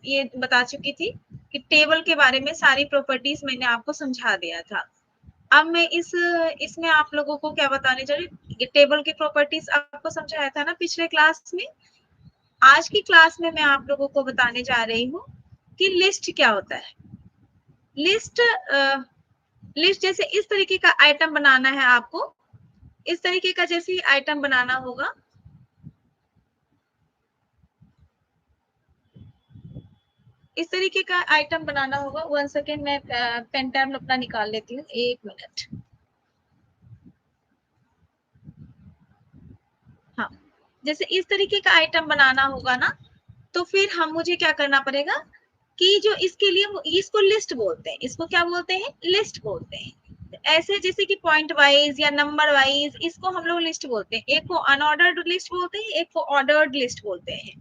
ये बता चुकी थी कि टेबल के बारे में सारी प्रॉपर्टीज मैंने आपको समझा दिया था। अब मैं इसमें आप लोगों को क्या बताने जा रही हूँ, टेबल की प्रॉपर्टीज आपको समझाया था ना पिछले क्लास में। आज की क्लास में मैं आप लोगों को बताने जा रही हूँ कि लिस्ट क्या होता है। लिस्ट लिस्ट जैसे इस तरीके का आइटम बनाना है आपको, इस तरीके का जैसे ही आइटम बनाना होगा, इस तरीके का आइटम बनाना होगा। 1 सेकेंड, मैं पेन टैब अपना निकाल लेती हूँ, 1 मिनट। हाँ, जैसे इस तरीके का आइटम बनाना होगा ना, तो फिर हम मुझे क्या करना पड़ेगा कि जो इसके लिए इसको लिस्ट बोलते हैं, इसको क्या बोलते हैं, लिस्ट बोलते हैं। ऐसे जैसे कि पॉइंट वाइज या नंबर वाइज इसको हम लोग लिस्ट बोलते हैं। एक को अनऑर्डर्ड लिस्ट बोलते हैं, एक को ऑर्डर्ड लिस्ट बोलते हैं।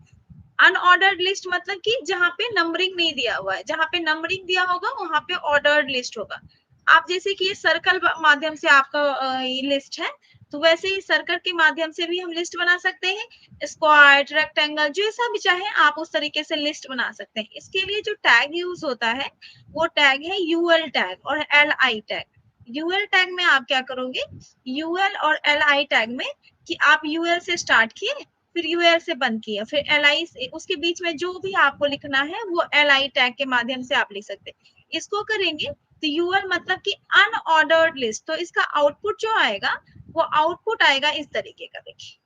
अनऑर्डर्ड लिस्ट मतलब कि जहाँ पे नंबरिंग नहीं दिया हुआ है, जहाँ पे नंबरिंग दिया होगा वहां पे ऑर्डर्ड लिस्ट होगा। आप जैसे कि ये सर्कल माध्यम से आपका ये लिस्ट है, तो वैसे ही सर्कल के माध्यम से भी हम लिस्ट बना सकते हैं। स्क्वायर, रेक्टेंगल, जैसा भी चाहे आप उस तरीके से लिस्ट बना सकते हैं। इसके लिए जो टैग यूज होता है वो टैग है यूएल टैग और L I tag. UL tag में आप क्या करोगे, यूएल और एल आई टैग में कि आप यूएल से स्टार्ट किए, फिर यूएल से बंद किया, फिर एल आई से, उसके बीच में जो भी आपको लिखना है वो एल आई टैग के माध्यम से आप लिख सकते हैं। इसको करेंगे तो यूएल मतलब कि अनऑर्डर्ड लिस्ट, तो इसका आउटपुट जो आएगा वो आउटपुट आएगा इस तरीके का। देखिए,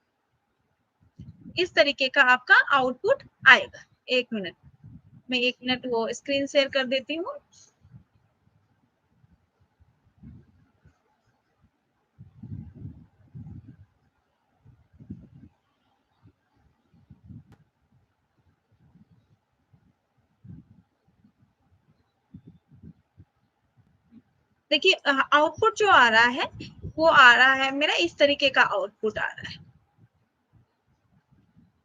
इस तरीके का आपका आउटपुट आएगा। 1 मिनट, मैं 1 मिनट वो स्क्रीन शेयर कर देती हूँ। देखिए, आउटपुट जो आ रहा है वो आ रहा है मेरा इस तरीके का आउटपुट आ रहा है,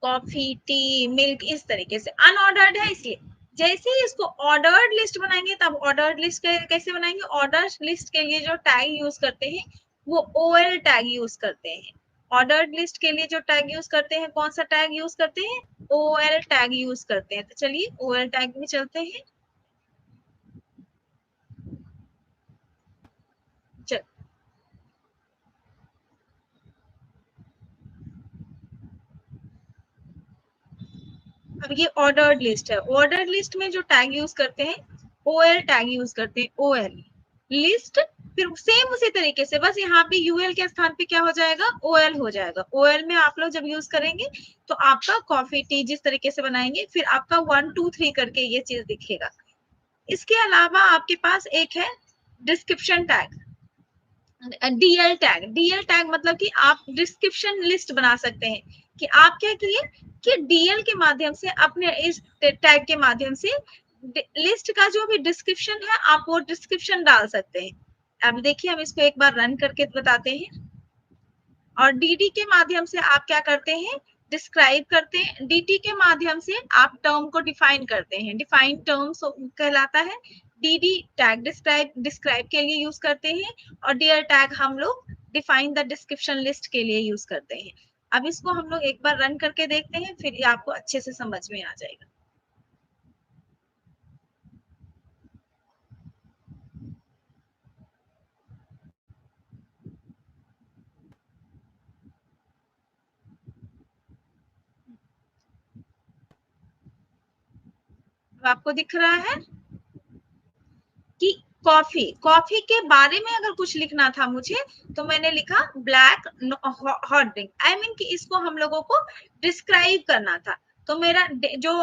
कॉफी, टी, मिल्क, इस तरीके से। अनऑर्डर्ड है इसलिए। जैसे ही इसको ऑर्डर्ड लिस्ट बनाएंगे, तब ऑर्डर्ड लिस्ट कैसे बनाएंगे, ऑर्डर लिस्ट के लिए जो टैग यूज करते हैं वो ओएल टैग यूज करते हैं। ऑर्डर्ड लिस्ट के लिए जो टैग यूज करते हैं, कौन सा टैग यूज करते हैं, ओएल टैग यूज करते हैं। तो चलिए ओएल टैग में चलते हैं। चल, अब ये ऑर्डर्ड लिस्ट है। ऑर्डर्ड लिस्ट में जो टैग यूज करते हैं, ओएल टैग यूज करते हैं, ओएल लिस्ट। फिर सेम उसी तरीके से, बस यहाँ पे यूएल के स्थान पे क्या हो जाएगा, ओएल हो जाएगा। ओएल में आप लोग जब यूज करेंगे तो आपका कॉफी, टी जिस तरीके से बनाएंगे, फिर आपका 1 2 3 करके ये चीज दिखेगा। इसके अलावा आपके पास एक है description tag, DL tag. DL tag मतलब कि आप डिस्क्रिप्शन लिस्ट बना सकते हैं। कि आप क्या किए कि डीएल के माध्यम से, अपने इस टैग के माध्यम से लिस्ट का जो भी डिस्क्रिप्शन है आप वो डिस्क्रिप्शन डाल सकते हैं। अब देखिए, हम इसको एक बार रन करके बताते हैं। और डीडी के माध्यम से आप क्या करते हैं, डिस्क्राइब करते हैं। डीटी के माध्यम से आप टर्म को डिफाइन करते हैं, डिफाइन टर्म्स कहलाता है। डीडी टैग डिस्क्राइब डिस्क्राइब के लिए यूज करते हैं, और डीआर टैग हम लोग डिफाइन द डिस्क्रिप्शन लिस्ट के लिए यूज करते हैं। अब इसको हम लोग एक बार रन करके देखते हैं, फिर ये आपको अच्छे से समझ में आ जाएगा। आपको दिख रहा है कि कॉफी, कॉफी के बारे में अगर कुछ लिखना था मुझे, तो मैंने लिखा black hot drink. I mean कि इसको हम लोगों को डिस्क्राइब करना था। तो मेरा जो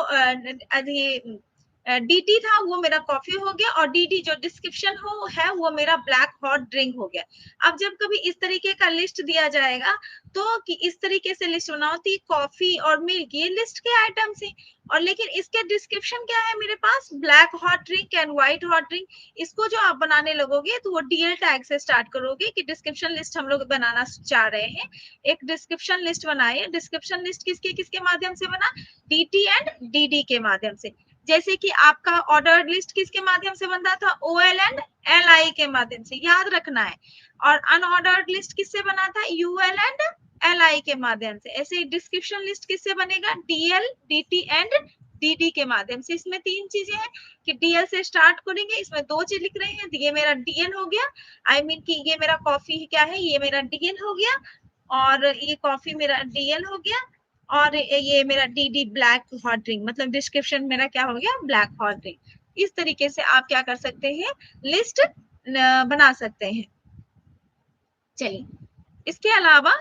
डीटी था वो मेरा कॉफी हो गया, और डीडी जो डिस्क्रिप्शन हो है वो मेरा ब्लैक हॉट ड्रिंक हो गया। अब जब कभी इस तरीके का लिस्ट दिया जाएगा, तो कि इस तरीके से लिस्ट बना होती, कॉफी और मिल्क ये लिस्ट के आइटम्स है, और लेकिन इसके डिस्क्रिप्शन क्या है मेरे पास, black hot drink and white hot drink. इसको जो आप बनाने लगोगे तो वो डीएल टैग से स्टार्ट करोगे कि डिस्क्रिप्शन लिस्ट हम लोग बनाना चाह रहे हैं। एक डिस्क्रिप्शन लिस्ट बनाए। डिस्क्रिप्शन लिस्ट किसके किसके माध्यम से बना, डीटी एंड डीडी के माध्यम से। जैसे कि आपका ऑर्डर्ड लिस्ट किसके माध्यम से बनता था, ओएल एंड एल आई के माध्यम से, याद रखना है। और अनऑर्डर्ड लिस्ट किससे बना था, यूएल एंड एल आई के माध्यम से। ऐसे डिस्क्रिप्शन लिस्ट किससे बनेगा, डीएल, डीटी एंड डीडी के माध्यम से। इसमें 3 चीजें हैं कि डीएल से स्टार्ट करेंगे, इसमें 2 चीज लिख रहे हैं, ये मेरा डीएल हो गया, आई मीन कि ये मेरा कॉफी क्या है, ये मेरा डीएल हो गया, और ये कॉफी मेरा डीएल हो गया, और ये मेरा डीडी ब्लैक हॉट ड्रिंक, मतलब डिस्क्रिप्शन मेरा क्या हो गया, ब्लैक हॉट ड्रिंक। इस तरीके से आप क्या कर सकते हैं, लिस्ट बना सकते हैं। चलिए, इसके अलावा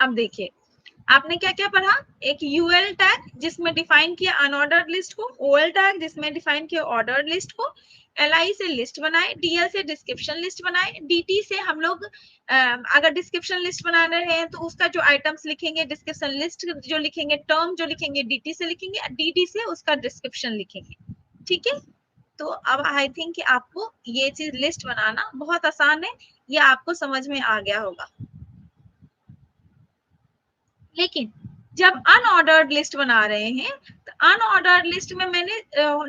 अब देखिए, आपने क्या क्या पढ़ा, एक यूएल टैग जिसमें डिफाइन किया अनऑर्डर्ड लिस्ट को, ओएल टैग जिसमें डिफाइन किया ऑर्डर्ड लिस्ट को, एलआई से लिस्ट बनाए, डीएल से डिस्क्रिप्शन लिस्ट बनाए, डीटी से हम लोग अगर डिस्क्रिप्शन लिस्ट बना रहे हैं तो उसका जो आइटम्स लिखेंगे, डिस्क्रिप्शन लिस्ट जो लिखेंगे, टर्म जो लिखेंगे डीटी से लिखेंगे, डीडी से उसका डिस्क्रिप्शन लिखेंगे। ठीक है, तो अब आई थिंक कि आपको ये चीज लिस्ट बनाना बहुत आसान है, ये आपको समझ में आ गया होगा। लेकिन जब अनऑर्डर्ड लिस्ट बना रहे हैं तो अनऑर्डर्ड लिस्ट में मैंने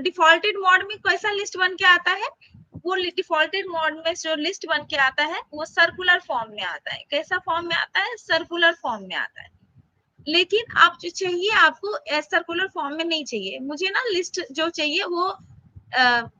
डिफॉल्टेड मोड में कैसा लिस्ट बन के आता है, वो डिफॉल्टेड मोड में जो लिस्ट बन के आता है वो सर्कुलर फॉर्म में आता है। कैसा फॉर्म में आता है, सर्कुलर फॉर्म में आता है। लेकिन आप जो चाहिए आपको सर्कुलर फॉर्म में नहीं चाहिए, मुझे ना लिस्ट जो चाहिए वो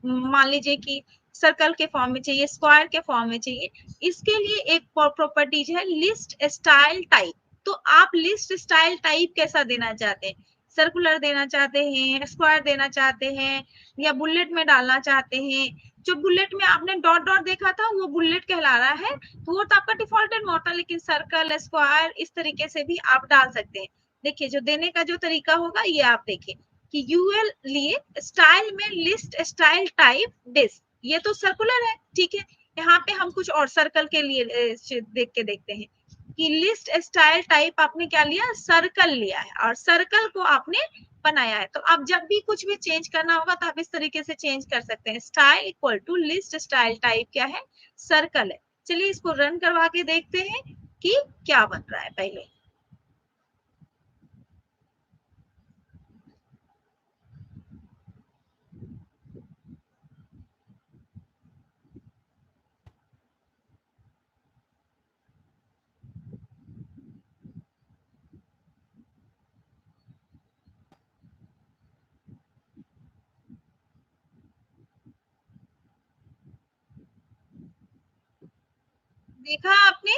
मान लीजिए कि सर्कल के फॉर्म में चाहिए, स्क्वायर के फॉर्म में चाहिए। इसके लिए एक प्रॉपर्टीज है लिस्ट स्टाइल टाइप। तो आप लिस्ट स्टाइल टाइप कैसा देना चाहते हैं, सर्कुलर देना चाहते हैं, स्क्वायर देना चाहते हैं, या बुलेट में डालना चाहते हैं। जो बुलेट में आपने डॉट डॉट देखा था वो बुलेट कहला रहा है, तो वो तो आपका डिफॉल्टेड मोड था, लेकिन सर्कल स्क्वायर इस तरीके से भी आप डाल सकते हैं। देखिए, जो देने का जो तरीका होगा ये आप देखिए कि यूएल लिए स्टाइल में लिस्ट स्टाइल टाइप डिस, ये तो सर्कुलर है, ठीक है। यहाँ पे हम कुछ और सर्कल के लिए देख के देखते हैं कि लिस्ट स्टाइल टाइप आपने क्या लिया, सर्कल लिया है, और सर्कल को आपने बनाया है। तो आप जब भी कुछ भी चेंज करना होगा तो आप इस तरीके से चेंज कर सकते हैं, style equal to list style type क्या है, सर्कल है। चलिए इसको रन करवा के देखते हैं कि क्या बन रहा है। पहले देखा आपने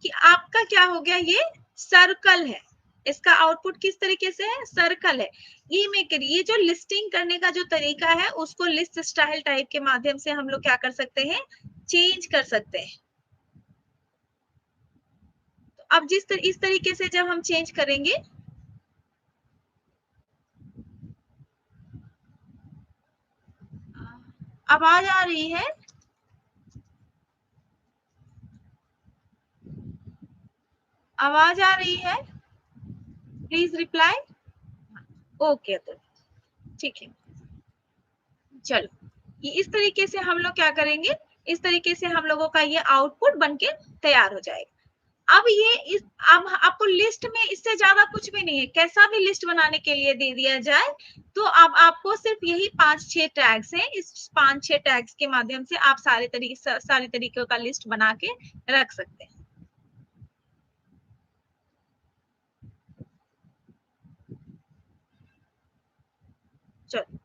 कि आपका क्या हो गया, ये सर्कल है। इसका आउटपुट किस तरीके से है, सर्कल है। ये में ये जो लिस्टिंग करने का जो तरीका है उसको लिस्ट स्टाइल टाइप के माध्यम से हम लोग क्या कर सकते हैं, चेंज कर सकते हैं। तो अब इस तरीके से जब हम चेंज करेंगे, आवाज आ रही है, आवाज आ रही है, प्लीज रिप्लाई। ओके, तो ठीक है। चलो, ये इस तरीके से हम लोग क्या करेंगे, इस तरीके से हम लोगों का ये आउटपुट बनके तैयार हो जाएगा। अब ये अब आपको लिस्ट में इससे ज्यादा कुछ भी नहीं है, कैसा भी लिस्ट बनाने के लिए दे दिया जाए तो अब आपको सिर्फ यही 5-6 टैग्स हैं। इस 5-6 टैग्स के माध्यम से आप सारे तरीकों का लिस्ट बना के रख सकते हैं। चलो,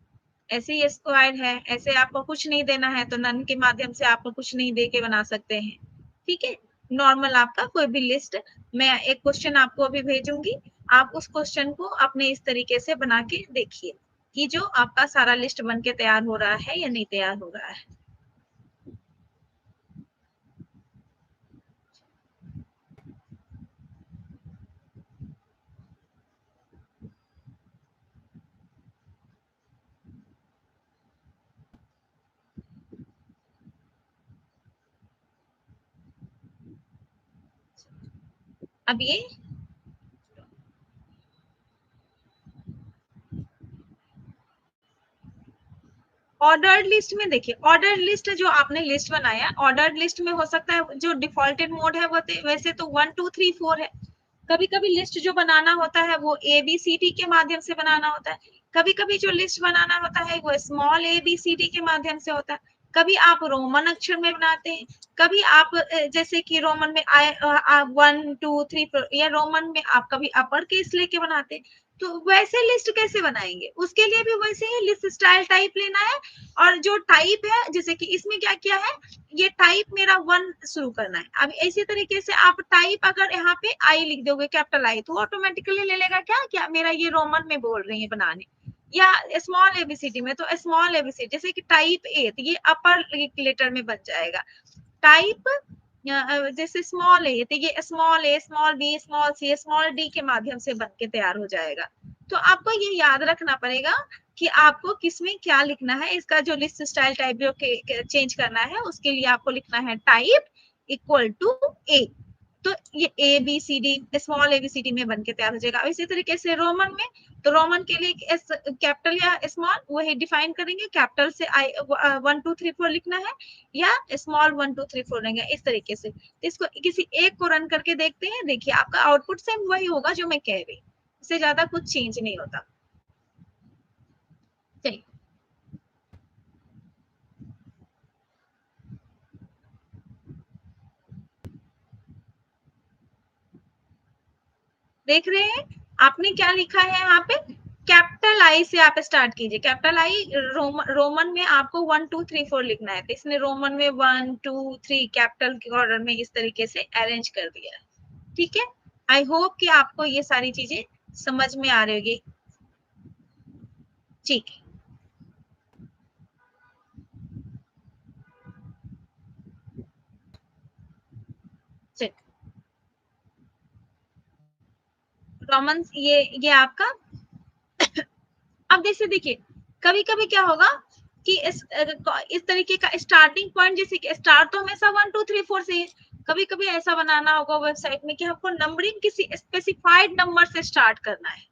ऐसे ही स्क्वायर है, ऐसे आपको कुछ नहीं देना है तो नन के माध्यम से आपको कुछ नहीं दे के बना सकते हैं। ठीक है, नॉर्मल आपका कोई भी लिस्ट, मैं एक क्वेश्चन आपको अभी भेजूंगी, आप उस क्वेश्चन को अपने इस तरीके से बना के देखिए कि जो आपका सारा लिस्ट बन के तैयार हो रहा है या नहीं तैयार हो रहा है। अब ये ऑर्डर्ड लिस्ट में देखिए, ऑर्डर्ड लिस्ट जो आपने लिस्ट बनाया, ऑर्डर्ड लिस्ट में हो सकता है जो डिफॉल्टेड मोड है वो वैसे तो 1 2 3 4 है। कभी कभी लिस्ट जो बनाना होता है वो ए बी सी डी के माध्यम से बनाना होता है। कभी कभी जो लिस्ट बनाना होता है वो small A B C D के माध्यम से होता है। कभी आप रोमन अक्षर में बनाते हैं, कभी आप जैसे कि रोमन में आई 1 2 3 या रोमन में आप कभी अपर केस लेके बनाते हैं। तो वैसे लिस्ट कैसे बनाएंगे, उसके लिए भी वैसे ही लिस्ट स्टाइल टाइप लेना है। और जो टाइप है, जैसे कि इसमें क्या किया है, ये टाइप मेरा 1 शुरू करना है। अब इसी तरीके से आप टाइप अगर यहाँ पे आई लिख दोगे, कैपिटल आई, तो ऑटोमेटिकली ले लेगा क्या क्या मेरा ये रोमन में बोल रही है बनाने, या स्मॉल एबीसीडी में तो स्मॉल एबीसीडी, जैसे कि टाइप ए तो ये अपर लेटर में बन जाएगा। टाइप जैसे स्मॉल ए तो ये small B small C small D के माध्यम से बन के तैयार हो जाएगा। तो आपको ये याद रखना पड़ेगा कि आपको किसमें क्या लिखना है। इसका जो लिस्ट स्टाइल टाइप जो चेंज करना है उसके लिए आपको लिखना है टाइप इक्वल टू ए। तो ये A B C D small A B C D में बन के तैयार हो जाएगा। इसी तरीके से रोमन में, तो रोमन के लिए कैपिटल या स्मॉल वही डिफाइन करेंगे, कैपिटल से आई 1 2 3 4 लिखना है या स्मॉल 1 2 3 4 लेंगे इस तरीके से। तो इसको किसी एक को रन करके देखते हैं, देखिए आपका आउटपुट सेम वही होगा जो मैं कह रही, इससे ज्यादा कुछ चेंज नहीं होता। चलिए देख रहे हैं आपने क्या लिखा है यहाँ पे, कैपिटल आई से आप स्टार्ट कीजिए। कैपिटल आई रोमन में आपको 1 2 3 4 लिखना है, तो इसने रोमन में 1 2 3 कैपिटल के ऑर्डर में इस तरीके से अरेंज कर दिया है। ठीक है, आई होप कि आपको ये सारी चीजें समझ में आ रही होगी। ठीक है, चलिए रोमन ये आपका अब जैसे देखिए कभी कभी क्या होगा कि इस तरीके का स्टार्टिंग पॉइंट, जैसे कि स्टार्ट तो हमेशा 1 2 3 4 से है। कभी कभी ऐसा बनाना होगा वेबसाइट में कि हमको नंबरिंग किसी स्पेसिफाइड नंबर से स्टार्ट करना है,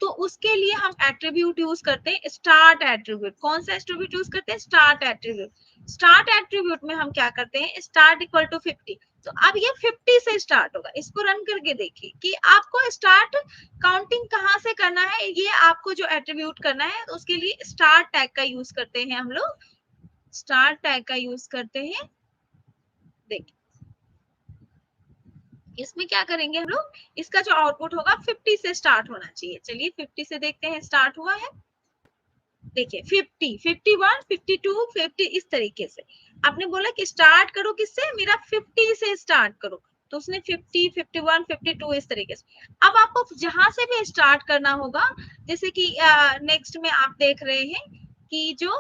तो उसके लिए हम एट्रीब्यूट यूज करते हैं स्टार्ट एट्रीब्यूट। कौन सा एट्रीब्यूट यूज करते हैं, स्टार्ट एट्रीब्यूट। स्टार्ट एट्रीब्यूट में हम क्या करते हैं, स्टार्ट इक्वल टू 50। तो अब ये 50 से स्टार्ट होगा, इसको रन करके देखिए कि आपको स्टार्ट काउंटिंग कहाँ से करना है। ये आपको जो एट्रीब्यूट करना है तो उसके लिए स्टार्ट टैग का यूज करते हैं हम लोग, स्टार्ट टैग का यूज करते हैं। देखिए इसमें क्या करेंगे हम लोग, इसका जो आउटपुट होगा 50 से स्टार्ट होना चाहिए। चलिए 50 से देखते हैं स्टार्ट हुआ है। देखिए 50 51 52 50 इस तरीके से। आपने बोला कि स्टार्ट करो किससे, मेरा 50 से स्टार्ट करो, तो उसने 50 51 52 इस तरीके से। अब आपको जहां से भी स्टार्ट करना होगा, जैसे कि नेक्स्ट में आप देख रहे हैं कि जो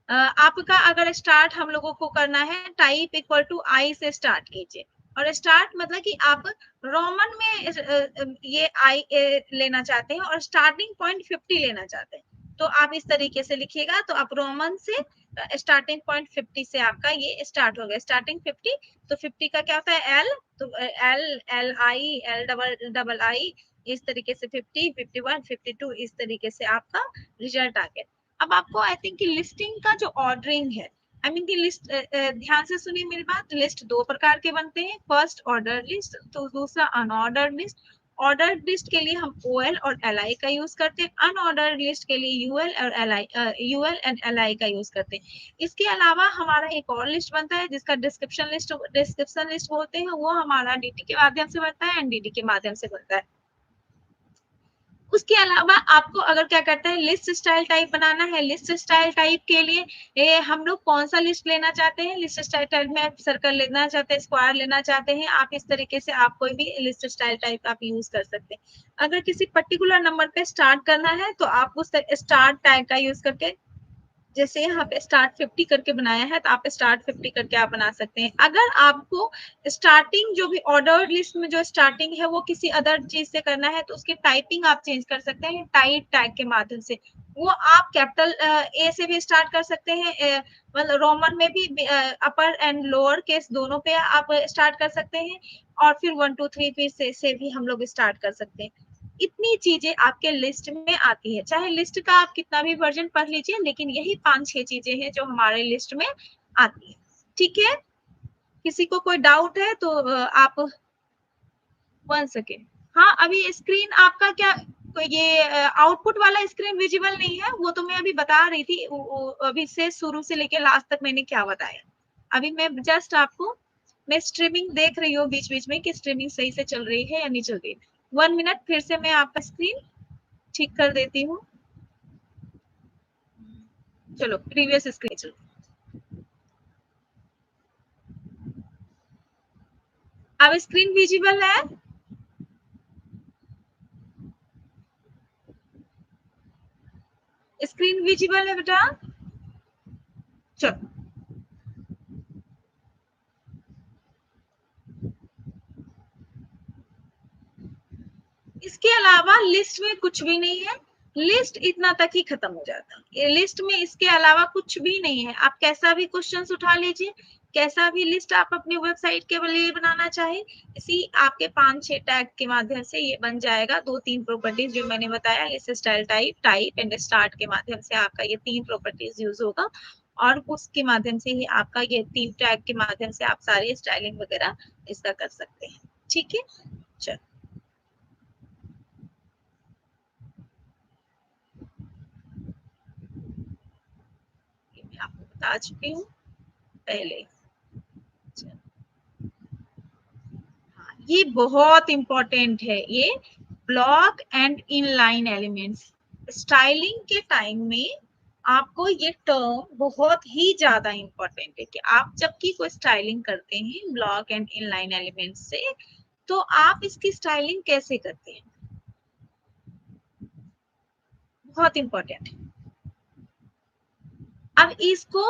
आपका अगर स्टार्ट हम लोगों को करना है टाइप इक्वल टू आई से स्टार्ट कीजिए। और स्टार्ट मतलब कि आप रोमन में ये आई लेना चाहते हैं और स्टार्टिंग पॉइंट 50 लेना चाहते हैं, तो आप इस तरीके से लिखिएगा। तो आप रोमन से स्टार्टिंग पॉइंट 50 से आपका ये स्टार्ट हो गया, स्टार्टिंग 50। तो 50 का क्या होता है एल, तो L L I L double double आई इस तरीके से 50 51 52 इस तरीके से आपका रिजल्ट आ गया। अब आपको आई थिंक लिस्टिंग का जो ऑर्डरिंग है, आई मीन की लिस्ट, ध्यान से सुनिए मेरी बात। लिस्ट दो प्रकार के बनते हैं, फर्स्ट ऑर्डर लिस्ट तो दूसरा अनऑर्डर्ड लिस्ट। ऑर्डर्ड लिस्ट के लिए हम ओएल और एलआई का यूज करते हैं, अनऑर्डर्ड लिस्ट के लिए यूएल और एलआई यूएल एंड एलआई का यूज करते हैं। इसके अलावा हमारा एक और लिस्ट बनता है जिसका डिस्क्रिप्शन लिस्ट बोलते हैं, वो हमारा डीटी के माध्यम से बनता है, एनडीडी के माध्यम से बनता है। उसके अलावा आपको अगर क्या करते हैं लिस्ट स्टाइल टाइप बनाना है, लिस्ट स्टाइल टाइप के लिए हम लोग कौन सा लिस्ट लेना चाहते हैं, लिस्ट स्टाइल टाइप में आप सर्कल लेना चाहते हैं, स्क्वायर लेना चाहते हैं, आप इस तरीके से आप कोई भी लिस्ट स्टाइल टाइप आप यूज कर सकते हैं। अगर किसी पर्टिकुलर नंबर पे स्टार्ट करना है तो आप उस स्टार्ट टैग का यूज करके, जैसे यहाँ पे स्टार्ट 50 करके बनाया है तो आप स्टार्ट 50 करके आप बना सकते हैं। अगर आपको स्टार्टिंग जो भी ऑर्डर्ड लिस्ट में जो स्टार्टिंग है वो किसी अदर चीज से करना है तो उसकी टाइपिंग आप चेंज कर सकते हैं टाइप टैग के माध्यम से। वो आप कैपिटल ए से भी स्टार्ट कर सकते हैं, मतलब रोमन में भी अपर एंड लोअर केस दोनों पे आप स्टार्ट कर सकते हैं, और फिर 1 2 3 फिर से भी हम लोग स्टार्ट कर सकते हैं। इतनी चीजें आपके लिस्ट में आती है। चाहे लिस्ट का आप कितना भी वर्जन पढ़ लीजिए, लेकिन यही 5-6 चीजें हैं जो हमारे लिस्ट में आती है। ठीक है, किसी को कोई डाउट है तो आप 1 सेकेंड। हाँ, अभी स्क्रीन आपका क्या, ये आउटपुट वाला स्क्रीन विजिबल नहीं है, वो तो मैं अभी बता रही थी। अभी से शुरू से लेके लास्ट तक मैंने क्या बताया। अभी मैं जस्ट आपको, मैं स्ट्रीमिंग देख रही हूँ बीच बीच में कि स्ट्रीमिंग सही से चल रही है या नहीं चल रही है। 1 मिनट, फिर से मैं आपका स्क्रीन ठीक कर देती हूँ। चलो प्रीवियस स्क्रीन चलो। अब स्क्रीन विजिबल है? स्क्रीन विजिबल है बेटा? चलो, इसके अलावा लिस्ट में कुछ भी नहीं है। लिस्ट इतना तक ही खत्म हो जाता है। लिस्ट में इसके अलावा कुछ भी नहीं है। आप कैसा भी क्वेश्चंस उठा लीजिए, कैसा भी लिस्ट आप अपनी वेबसाइट के लिए बनाना चाहे, इसी आपके 5-6 टैग के माध्यम से ये बन जाएगा। 2-3 प्रॉपर्टीज जो मैंने बताया, list style type, type and start के माध्यम से आपका ये 3 प्रॉपर्टीज यूज होगा, और उसके माध्यम से ही आपका ये 3 टैग के माध्यम से आप सारी स्टाइलिंग वगैरह इसका कर सकते हैं। ठीक है, चलो मैं आपको बता चुकी हूँ पहले। हाँ, ये बहुत इंपॉर्टेंट है, ये block and inline elements. Styling के टाइम में आपको ये टर्म बहुत ही ज्यादा इंपॉर्टेंट है कि आप जब की कोई स्टाइलिंग करते हैं ब्लॉक एंड इनलाइन एलिमेंट्स से, तो आप इसकी स्टाइलिंग कैसे करते हैं, बहुत इंपॉर्टेंट है। अब इसको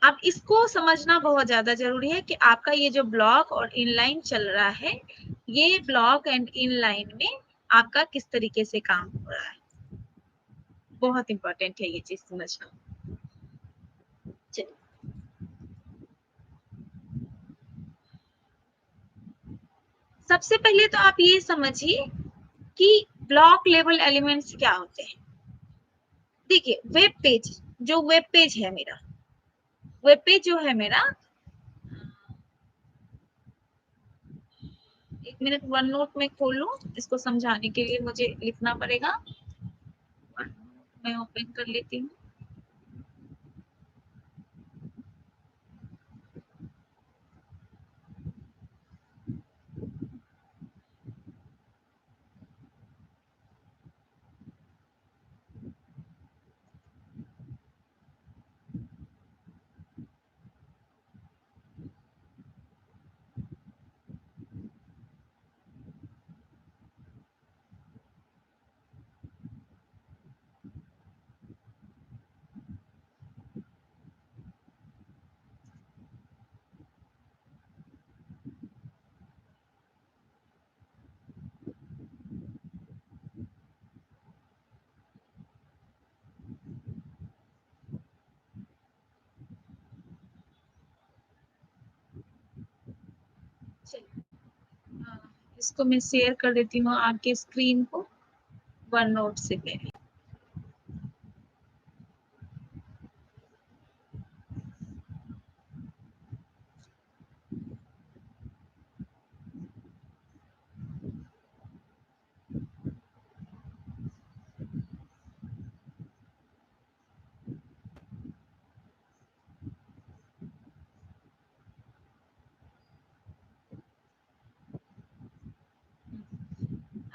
अब इसको समझना बहुत ज्यादा जरूरी है कि आपका ये जो ब्लॉक और इनलाइन चल रहा है, ये ब्लॉक एंड इनलाइन में आपका किस तरीके से काम हो रहा है। बहुत इंपॉर्टेंट है ये चीज समझना। चलिए, सबसे पहले तो आप ये समझिए कि ब्लॉक लेवल एलिमेंट्स क्या होते हैं। देखिए, वेब पेज, जो वेब पेज है मेरा, वेब पेज जो है मेरा, 1 मिनट, वन नोट में खोलूं, इसको समझाने के लिए मुझे लिखना पड़ेगा। मैं ओपन कर लेती हूँ। इसको मैं शेयर कर देती हूँ आपके स्क्रीन को, वन नोट से पहले।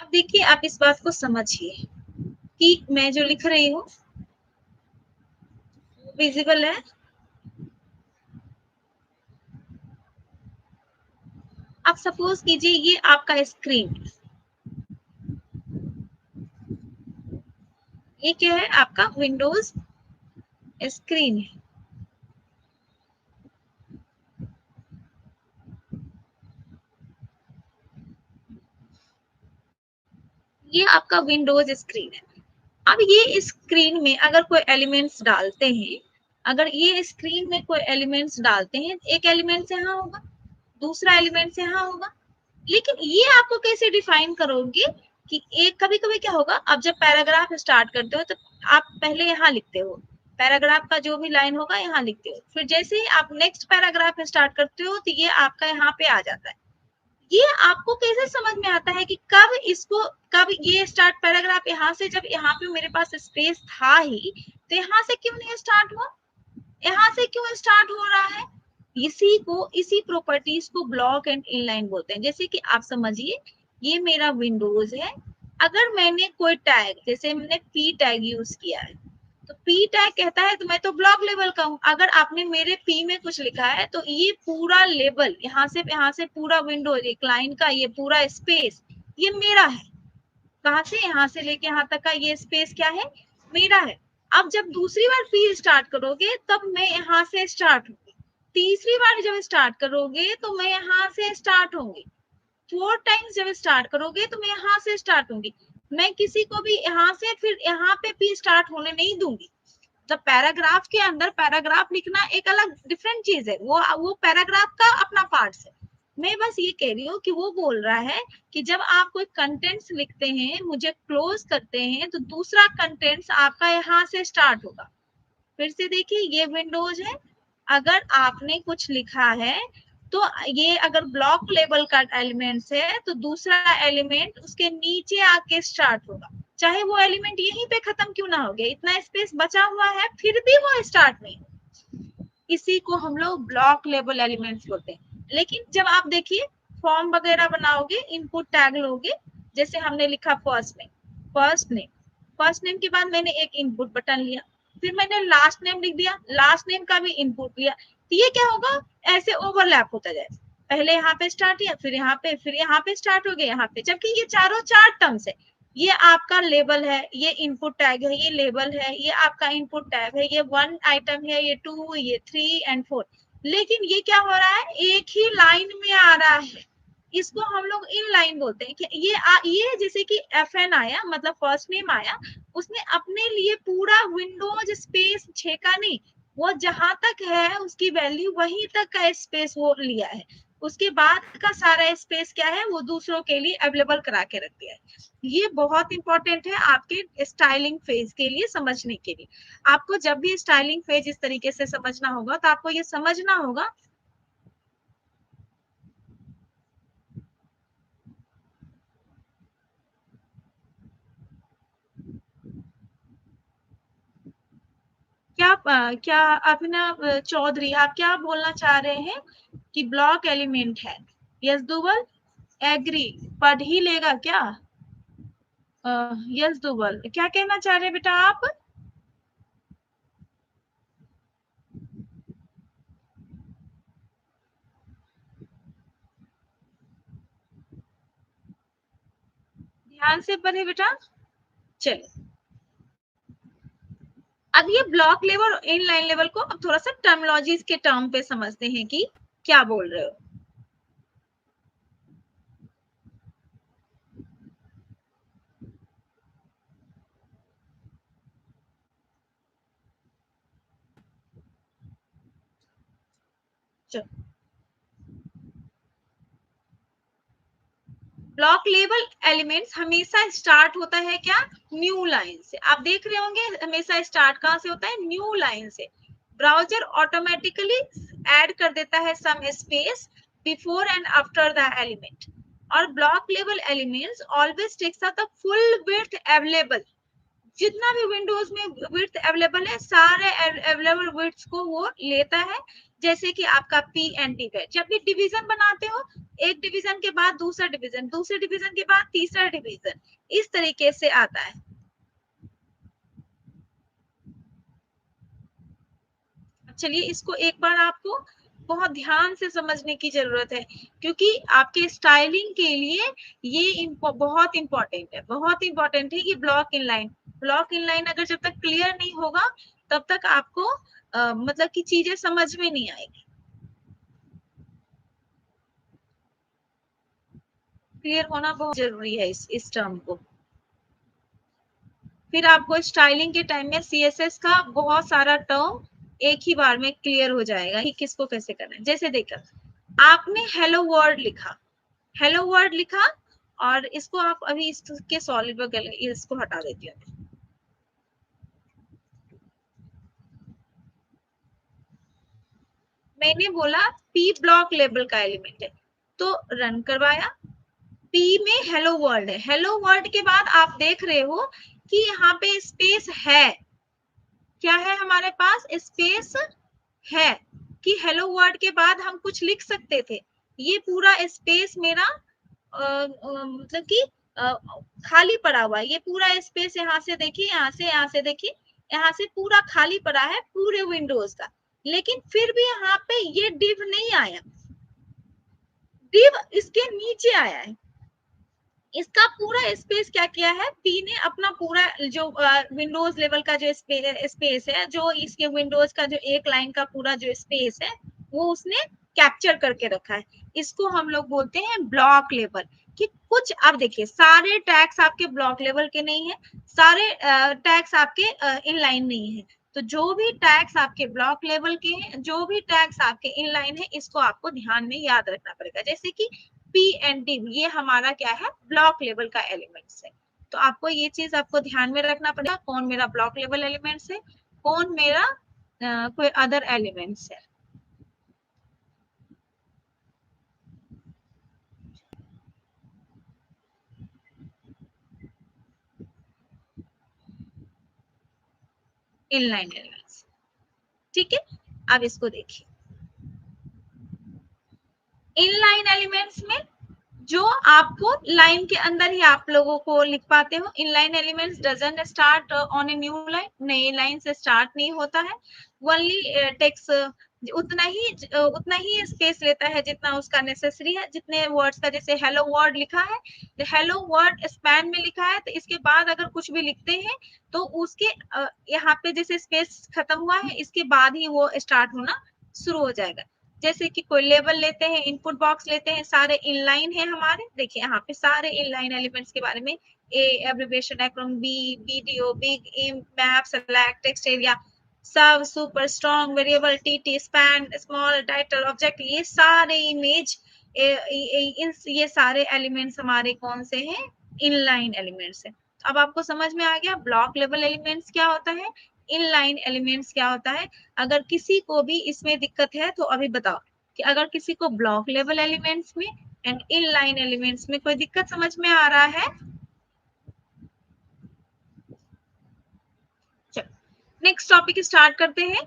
अब देखिए, आप इस बात को समझिए कि मैं जो लिख रही हूँ विजिबल है। आप सपोज कीजिए ये आपका स्क्रीन, ये क्या है, आपका विंडोज स्क्रीन है। ये आपका विंडोज स्क्रीन है। अब ये स्क्रीन में अगर कोई एलिमेंट्स डालते हैं, अगर ये स्क्रीन में कोई एलिमेंट्स डालते हैं, एक एलिमेंट यहाँ होगा, दूसरा एलिमेंट यहाँ होगा, लेकिन ये आपको कैसे डिफाइन करोगे कि एक कभी कभी क्या होगा, आप जब पैराग्राफ स्टार्ट करते हो तो आप पहले यहाँ लिखते हो, पैराग्राफ का जो भी लाइन होगा यहाँ लिखते हो, फिर जैसे ही आप नेक्स्ट पैराग्राफ स्टार्ट करते हो तो ये आपका यहाँ पे आ जाता है। ये आपको कैसे समझ में आता है कि कब ये स्टार्ट पैराग्राफ यहाँ से, जब यहाँ पे मेरे पास स्पेस था ही तो यहाँ से क्यों नहीं स्टार्ट हुआ, यहाँ से क्यों स्टार्ट हो रहा है? इसी प्रॉपर्टीज को ब्लॉक एंड इनलाइन बोलते हैं। जैसे कि आप समझिए ये मेरा विंडोज है, अगर मैंने कोई टैग, जैसे मैंने पी टैग यूज किया है, तो पी टैग कहता है तो मैं तो ब्लॉक लेवल का हूँ। अगर आपने मेरे पी में कुछ लिखा है तो ये पूरा लेबल यहाँ से पूरा विंडोज, एक लाइन का ये पूरा स्पेस ये मेरा है। कहाँ से, यहाँ से लेके यहाँ तक का ये स्पेस क्या है, मेरा है। अब जब दूसरी बार पी स्टार्ट करोगे तब मैं यहाँ से स्टार्ट होंगी, तीसरी बार जब स्टार्ट करोगे तो मैं यहाँ से स्टार्ट होंगी, 4 टाइम्स जब स्टार्ट करोगे तो मैं यहाँ से स्टार्ट होंगी। मैं किसी को भी यहाँ से फिर यहाँ पे पी स्टार्ट होने नहीं दूंगी। जब पैराग्राफ के अंदर पैराग्राफ लिखना एक अलग डिफरेंट चीज है, वो पैराग्राफ का अपना पार्ट है। मैं बस ये कह रही हूँ कि वो बोल रहा है कि जब आप कोई कंटेंट्स लिखते हैं, मुझे क्लोज करते हैं, तो दूसरा कंटेंट्स आपका यहाँ से स्टार्ट होगा। फिर से देखिए ये विंडोज है, अगर आपने कुछ लिखा है तो ये अगर ब्लॉक लेवल का एलिमेंट्स है तो दूसरा एलिमेंट उसके नीचे आके स्टार्ट होगा, चाहे वो एलिमेंट यहीं पे खत्म क्यों ना हो गया, इतना स्पेस बचा हुआ है फिर भी वो स्टार्ट नहीं हो। इसी को हम लोग ब्लॉक लेवल एलिमेंट्स बोलते हैं। लेकिन जब आप देखिए फॉर्म वगैरह बनाओगे, इनपुट टैग लोगे, जैसे हमने लिखा फर्स्ट नेम के बाद मैंने एक इनपुट बटन लिया, फिर मैंने लास्ट नेम लिख दिया, लास्ट नेम का भी इनपुट लिया, तो ये क्या होगा, ऐसे ओवरलैप होता जाए, पहले यहाँ पे स्टार्ट किया, फिर यहाँ पे स्टार्ट हो गया यहाँ पे, जबकि ये चारों चार टर्म्स है। ये आपका लेबल है, ये इनपुट टैग है, ये लेबल है, ये आपका इनपुट टैग है, ये 1 आइटम है, ये 2, ये 3 एंड 4। लेकिन ये क्या हो रहा है, एक ही लाइन में आ रहा है, इसको हम लोग इन लाइन बोलते हैं कि ये जैसे कि FN आया, मतलब फर्स्ट नेम आया, उसने अपने लिए पूरा विंडोज स्पेस छेका नहीं, वो जहां तक है उसकी वैल्यू वहीं तक का स्पेस वो लिया है, उसके बाद का सारा स्पेस क्या है वो दूसरों के लिए अवेलेबल करा के रख दिया है। ये बहुत इंपॉर्टेंट है आपके स्टाइलिंग फेज के लिए समझने के लिए। आपको जब भी स्टाइलिंग फेज इस तरीके से समझना होगा तो आपको ये समझना होगा क्या अभिनव चौधरी, आप क्या बोलना चाह रहे हैं कि ब्लॉक एलिमेंट है? यस दुबल, एग्री, पढ़ ही लेगा क्या? यस दुबल, क्या कहना चाह रहे हैं बेटा आप? ध्यान से पढ़े बेटा। चलो अब ये ब्लॉक लेवल और इन लाइन लेवल को अब थोड़ा सा टर्मिनोलॉजीज के टर्म पे समझते हैं कि क्या बोल रहे हो। चलो ब्लॉक लेवल एलिमेंट्स हमेशा स्टार्ट होता है क्या, न्यू लाइन से। आप देख रहे होंगे हमेशा स्टार्ट कहां से होता है, न्यू लाइन से। ब्राउजर ऑटोमेटिकली ऐड कर देता है some space before and after the element, और block level elements always takes up the full width available. जितना भी विंडोज में विड्थ अवेलेबल है सारे अवेलेबल विड्थ को वो लेता है। जैसे कि आपका पी एंड डी है, जब भी डिवीजन बनाते हो, एक डिवीजन के बाद दूसरा डिवीजन, दूसरे डिवीजन के बाद तीसरा डिवीजन, इस तरीके से आता है। चलिए इसको एक बार आपको बहुत ध्यान से समझने की जरूरत है, क्योंकि आपके स्टाइलिंग के लिए ये बहुत इंपॉर्टेंट है, बहुत इंपॉर्टेंट है कि ब्लॉक इन लाइन अगर जब तक क्लियर नहीं होगा तब तक आपको मतलब कि चीजें समझ में नहीं आएगी। क्लियर होना बहुत जरूरी है इस टर्म को। फिर आपको स्टाइलिंग के टाइम में CSS का बहुत सारा टर्म एक ही बार में क्लियर हो जाएगा कि किसको कैसे करना है। जैसे देखा, आपने हेलो वर्ड लिखा, हेलो वर्ड लिखा, और इसको आप अभी इसके सॉलिड वगैरह इसको हटा देती हूँ। मैंने बोला पी ब्लॉक लेवल का एलिमेंट है, तो रन करवाया। पी में हेलो वर्ल्ड है, हेलो वर्ल्ड के बाद आप देख रहे हो कि यहाँ पे स्पेस है, क्या है हमारे पास स्पेस है, कि हेलो वर्ल्ड के बाद हम कुछ लिख सकते थे। ये पूरा स्पेस मेरा मतलब कि खाली पड़ा हुआ है, ये पूरा स्पेस यहाँ से देखिए, यहाँ से देखिए, यहाँ से पूरा खाली पड़ा है पूरे विंडोज का। लेकिन फिर भी यहाँ पे ये डिव नहीं आया, डिव इसके नीचे आया है। इसका पूरा स्पेस क्या किया है, पी ने अपना पूरा जो विंडोज लेवल का जो स्पेस है, जो इसके विंडोज का जो एक लाइन का पूरा जो स्पेस है, वो उसने कैप्चर करके रखा है। इसको हम लोग बोलते हैं ब्लॉक लेवल। कि कुछ, अब देखिए सारे टैग्स आपके ब्लॉक लेवल के नहीं है, सारे टैग्स आपके इनलाइन नहीं है। तो जो भी टैग्स आपके ब्लॉक लेवल के हैं, जो भी टैग्स आपके इनलाइन है, इसको आपको ध्यान में याद रखना पड़ेगा। जैसे कि पी एंड डी, ये हमारा क्या है, ब्लॉक लेवल का एलिमेंट्स है। तो आपको ये चीज आपको ध्यान में रखना पड़ेगा, कौन मेरा ब्लॉक लेवल एलिमेंट्स है, कौन मेरा कोई अदर एलिमेंट्स है। इनलाइन एलिमेंट्स, ठीक है। अब इसको देखिए, इनलाइन एलिमेंट्स में जो आपको लाइन के अंदर ही आप लोगों को लिख पाते हो। Inline elements doesn't start on a new line, नई लाइन से स्टार्ट नहीं होता है। ओनली टेक्स्ट उतना ही स्पेस लेता है जितना उसका नेसेसरी है, जितने वर्ड्स का। जैसे हेलो वर्ड लिखा है, तो हेलो वर्ड स्पैन में लिखा है, तो इसके बाद अगर कुछ भी लिखते हैं तो उसके यहाँ पे जैसे स्पेस खत्म हुआ है, इसके बाद ही वो स्टार्ट होना शुरू हो जाएगा। जैसे कि कोई लेबल लेते हैं, इनपुट बॉक्स लेते हैं, सारे इनलाइन है हमारे। देखिए यहाँ पे सारे इनलाइन एलिमेंट्स के बारे में, A abbreviation, acronym, B BDO, big, em, map, select, text area, sub, super, strong, variable, TT, span, small, title, object, ये सारे इमेज, ये सारे एलिमेंट्स हमारे कौन से हैं, इनलाइन एलिमेंट्स है। अब आपको समझ में आ गया ब्लॉक लेवल एलिमेंट्स क्या होता है, इनलाइन एलिमेंट्स क्या होता है। अगर किसी को भी इसमें दिक्कत है तो अभी बताओ, कि अगर किसी को ब्लॉक लेवल एलिमेंट्स में एंड इनलाइन एलिमेंट्स में कोई दिक्कत समझ में आ रहा है। चलो नेक्स्ट टॉपिक स्टार्ट करते हैं।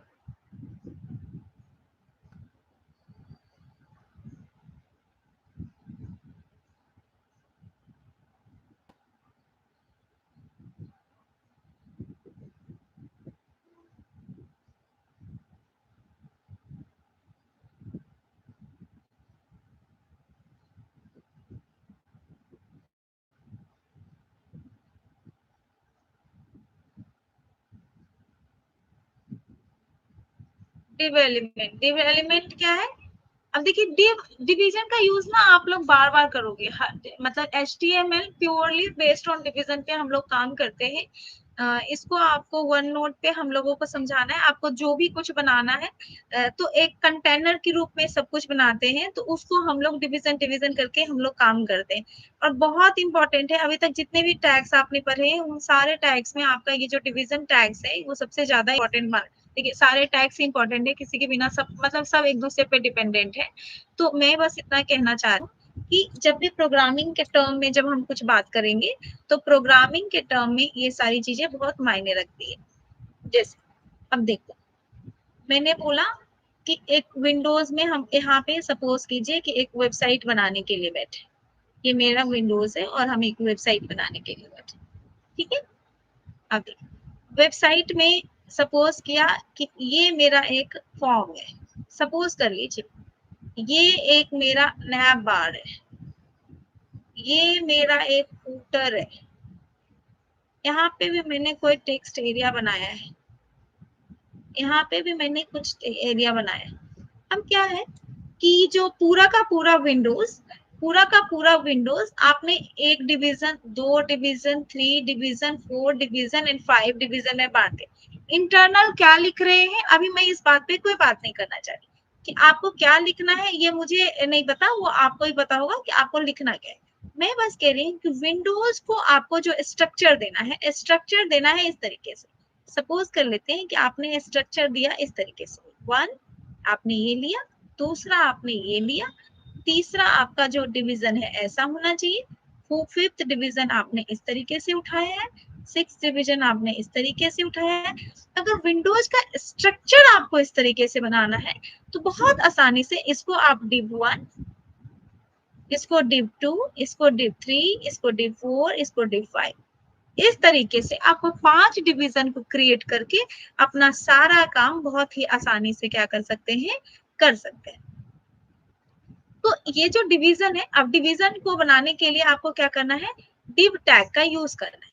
डिव एलिमेंट क्या है। अब देखिए डिवीजन का यूज ना आप लोग बार बार करोगे, मतलब HTML purely based on division पे हम लोग काम करते हैं। इसको आपको वन नोट पे हम लोगों को समझाना है। आपको जो भी कुछ बनाना है, तो एक कंटेनर के रूप में सब कुछ बनाते हैं, तो उसको हम लोग डिवीजन डिवीजन करके हम लोग काम करते हैं। और बहुत इंपॉर्टेंट है, अभी तक जितने भी टैग्स आपने पढ़े हैं, उन सारे टैग्स में आपका ये जो डिवीजन टैग्स है, वो सबसे ज्यादा इंपॉर्टेंट। देखिए सारे टैग्स इंपॉर्टेंट है, किसी के बिना सब, मतलब सब एक दूसरे पे डिपेंडेंट है। तो मैं बस इतना कहना चाह रही हूँ कि जब भी प्रोग्रामिंग के टर्म में जब हम कुछ बात करेंगे, तो प्रोग्रामिंग के टर्म में ये सारी चीजें बहुत मायने रखती है। जैसे अब देखो, मैंने बोला कि एक विंडोज में हम यहाँ पे सपोज कीजिए कि एक वेबसाइट बनाने के लिए बैठे, ये मेरा विंडोज है और हम एक वेबसाइट बनाने के लिए बैठे, ठीक है। अब वेबसाइट में सपोज किया कि ये मेरा एक फॉर्म है, सपोज कर लीजिए ये एक मेरा नया बार है, ये मेरा एक फूटर है, यहाँ पे भी मैंने कोई टेक्स्ट एरिया बनाया है, यहाँ पे भी मैंने कुछ एरिया बनाया। अब क्या है कि जो पूरा का पूरा विंडोज आपने एक division, 2 division, 3 division, 4 division and 5 division में बांटे। इंटरनल क्या लिख रहे हैं, अभी मैं इस बात पे कोई बात नहीं करना चाह रही कि आपको क्या लिखना है, ये मुझे नहीं पता, वो आपको ही पता होगा कि आपको लिखना क्या है। मैं बस कह रही हूँ कि विंडोज को आपको जो स्ट्रक्चर देना है, स्ट्रक्चर देना है इस तरीके से। सपोज कर लेते हैं कि आपने स्ट्रक्चर दिया इस तरीके से, 1 आपने ये लिया, दूसरा आपने ये लिया, तीसरा आपका जो डिवीजन है ऐसा होना चाहिए, 5th डिवीजन आपने इस तरीके से उठाया है, 6th डिवीजन आपने इस तरीके से उठाया है। अगर विंडोज का स्ट्रक्चर आपको इस तरीके से बनाना है तो बहुत आसानी से इसको आप div 1, इसको div 2, इसको div 3, इसको div 4, इसको div 5, इस तरीके से आपको 5 डिवीजन को क्रिएट करके अपना सारा काम बहुत ही आसानी से क्या कर सकते हैं, कर सकते हैं। तो ये जो डिवीजन है, अब डिवीजन को बनाने के लिए आपको क्या करना है, div टैग का यूज करना है।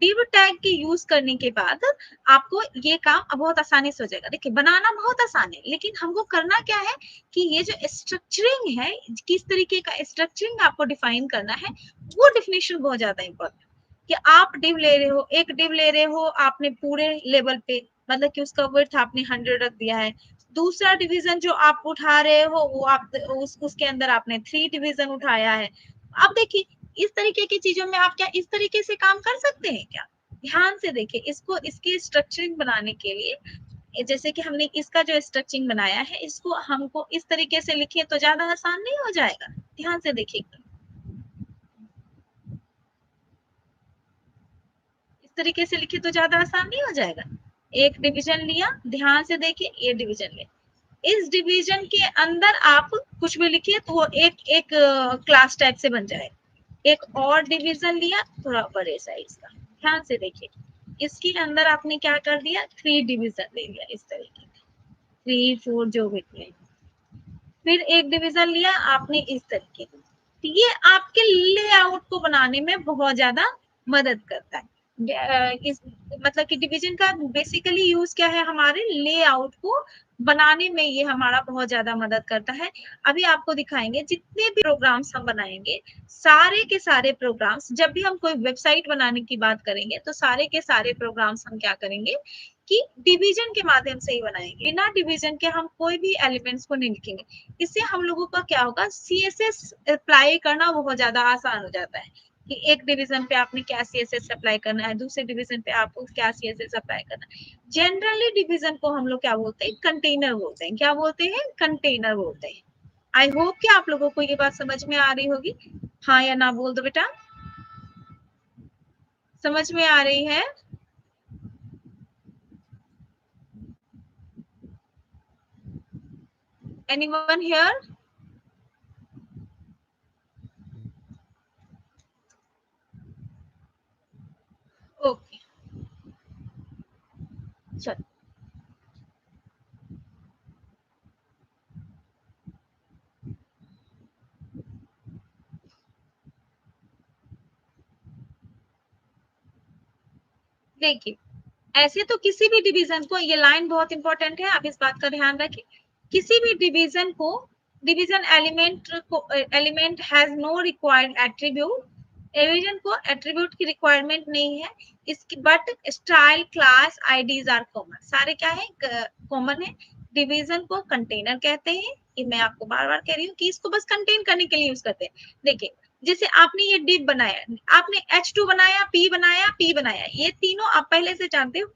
div टैग के यूज करने के बाद आपको ये काम बहुत आसानी से हो जाएगा। देखिए बनाना बहुत आसान है, लेकिन हमको करना क्या है कि ये जो स्ट्रक्चरिंग है, किस तरीके का स्ट्रक्चरिंग आपको डिफाइन करना है, वो डेफिनेशन बहुत ज्यादा इंपॉर्टेंट। कि आप डिव ले रहे हो, एक डिव ले रहे हो आपने पूरे लेवल पे, मतलब कि उसका विड्थ आपने 100 रख दिया है। दूसरा डिवीजन जो आप उठा रहे हो वो आप उसके अंदर आपने 3 डिवीजन उठाया है। अब देखिए इस तरीके की चीजों में आप क्या इस तरीके से काम कर सकते हैं क्या? ध्यान से देखिए इसको, इसकी स्ट्रक्चरिंग बनाने के लिए जैसे कि हमने इसका जो स्ट्रक्चरिंग बनाया है, इसको हमको इस तरीके से लिखे तो ज्यादा आसान नहीं हो जाएगा? ध्यान से देखिए, इस तरीके से लिखे तो ज्यादा आसान नहीं हो जाएगा? एक डिवीजन लिया, ध्यान से देखिए, ये डिवीजन लिया, इस डिवीजन के अंदर आप कुछ भी लिखिए तो वो एक एक क्लास टाइप से बन जाए। एक और डिवीजन लिया थोड़ा बड़े साइज का, ध्यान से देखिए, इसके अंदर आपने क्या कर दिया, 3 डिवीजन ले लिया इस तरीके से, 3 4 जो भी थे। फिर एक डिवीजन लिया आपने इस तरीके से, तो ये आपके लेआउट को बनाने में बहुत ज्यादा मदद करता है। इस मतलब कि डिवीजन का बेसिकली यूज क्या है, हमारे लेआउट को बनाने में ये हमारा बहुत ज्यादा मदद करता है। अभी आपको दिखाएंगे जितने भी प्रोग्राम्स हम बनाएंगे, सारे के सारे प्रोग्राम्स, जब भी हम कोई वेबसाइट बनाने की बात करेंगे तो सारे के सारे प्रोग्राम्स हम क्या करेंगे कि डिवीजन के माध्यम से ही बनाएंगे। बिना डिवीजन के हम कोई भी एलिमेंट्स को नहीं लिखेंगे। इससे हम लोगों का क्या होगा, सीएसएस अप्लाई करना बहुत ज्यादा आसान हो जाता है कि एक डिवीजन पे आपने क्या सीएसएस अप्लाई करना है, दूसरे डिवीजन पे आपको क्या सीएसएस अप्लाई करना है। जनरली डिवीजन को हम लोग क्या बोलते हैं, कंटेनर बोलते हैं। क्या बोलते हैं, कंटेनर बोलते हैं। आई होप कि आप लोगों को ये बात समझ में आ रही होगी। हाँ या ना बोल दो बेटा, समझ में आ रही है? Anyone here? ओके, चलो देखिए, ऐसे तो किसी भी डिवीजन को, ये लाइन बहुत इंपॉर्टेंट है, आप इस बात का ध्यान रखें। किसी भी डिवीजन को, division element has no required attribute, division को एट्रीब्यूट की रिक्वायरमेंट नहीं है इसकी, but style class IDs are common, सारे क्या है, कॉमन है। डिवीजन को कंटेनर कहते हैं, ये मैं आपको बार बार कह रही हूँ कि इसको बस कंटेन करने के लिए यूज करते हैं। देखिए जैसे आपने ये डिव बनाया, आपने H2 बनाया, P बनाया, ये तीनों आप पहले से जानते हो।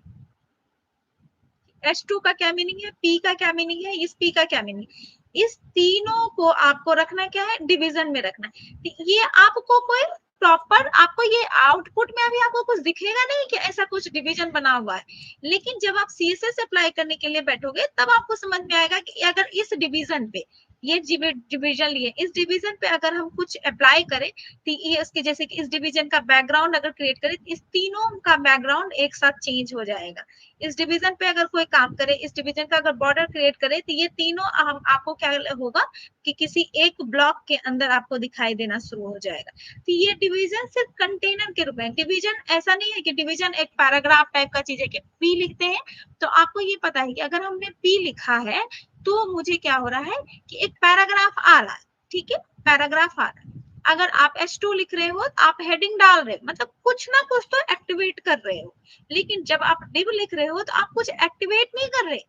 H2 का क्या मीनिंग है, P का क्या मीनिंग है, इस P का क्या मीनिंग है, इस तीनों को आपको रखना क्या है, डिवीजन में रखना है। ये आपको कोई प्रॉपर, आपको ये आउटपुट में अभी आपको कुछ दिखेगा नहीं कि ऐसा कुछ डिवीजन बना हुआ है, लेकिन जब आप सीएसएस अप्लाई करने के लिए बैठोगे तब आपको समझ में आएगा कि अगर इस डिवीजन पे, ये डिवीजन लिए, इस डिवीजन पे अगर हम कुछ अप्लाई करें तो ये उसके, जैसे कि इस डिवीजन का बैकग्राउंड अगर क्रिएट करें, इस तीनों का बैकग्राउंड एक साथ चेंज हो जाएगा। इस डिवीजन पे अगर कोई काम करे, इस डिवीजन का अगर बॉर्डर क्रिएट करे, तो ये तीनों हम आपको क्या होगा कि किसी एक ब्लॉक के अंदर आपको दिखाई देना शुरू हो जाएगा। तो ये डिवीजन सिर्फ कंटेनर के रूप में, डिवीजन ऐसा नहीं है कि डिवीजन एक पैराग्राफ टाइप का चीज है कि पी लिखते हैं तो आपको ये पता है कि अगर हमने पी लिखा है तो मुझे क्या हो रहा है कि एक पैराग्राफ आ रहा है, ठीक है, पैराग्राफ आ रहा है। अगर आप H2 लिख रहे हो तो आप हेडिंग डाल रहे हो, मतलब कुछ ना कुछ तो एक्टिवेट कर रहे हो। लेकिन जब आप div लिख रहे हो तो आप कुछ एक्टिवेट नहीं कर रहे,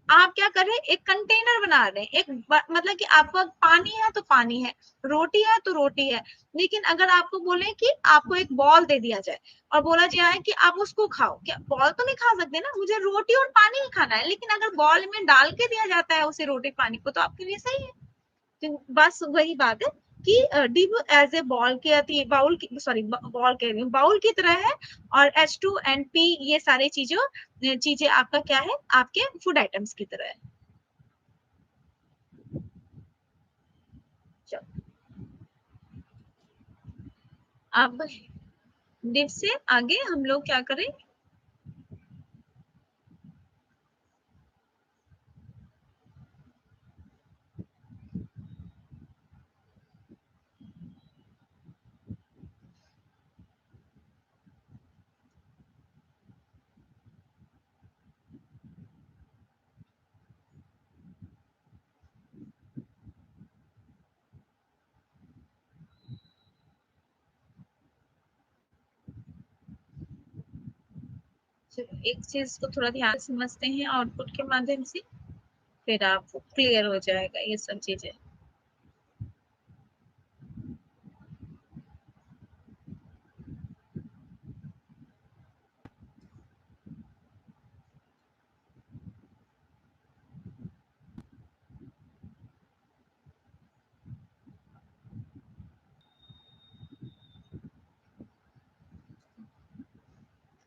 आप क्या कर रहे हैं, एक कंटेनर बना रहे हैं, एक मतलब कि आपका पानी है तो पानी है, रोटी है तो रोटी है। लेकिन अगर आपको बोले कि आपको एक बॉल दे दिया जाए और बोला जाए कि आप उसको खाओ, क्या बॉल तो नहीं खा सकते ना, मुझे रोटी और पानी ही खाना है। लेकिन अगर बॉल में डाल के दिया जाता है उसे रोटी पानी को, तो आपके लिए सही है। तो बस वही बात है कि डिव एज ए बॉल के बाउल की, सॉरी बॉल कह रही हूँ, बाउल की तरह है। और H2 and P ये सारे चीजें आपका क्या है, आपके फूड आइटम्स की तरह है। चलो, अब डिव से आगे हम लोग क्या करें। चलो, एक चीज को थोड़ा ध्यान से समझते हैं आउटपुट के माध्यम से, फिर आपको क्लियर हो जाएगा ये सब चीजें।